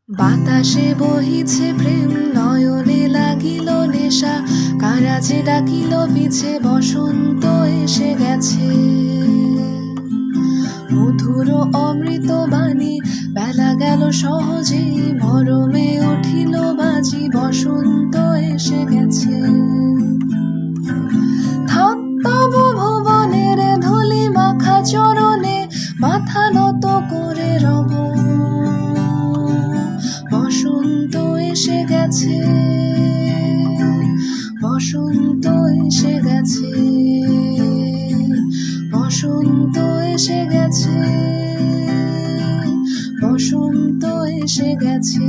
বাতাসে বহিছে প্রেম, নয়নে লাগিল নেশা, কারাজে ডাকিল পিছে, বসন্ত এসে গেছে। মধুর অমৃত বাণী, বেলা গেল সহজেই, মরমে উঠিল বাজি, বসন্ত এসে গেছে। থাক তবু ভুবনের ধূলি মাখা চরণে, মাথা নত করে রব। বসন্ত এসে গেছে, বসন্ত এসে গেছে, বসন্ত এসে গেছে, বসন্ত এসে গেছে।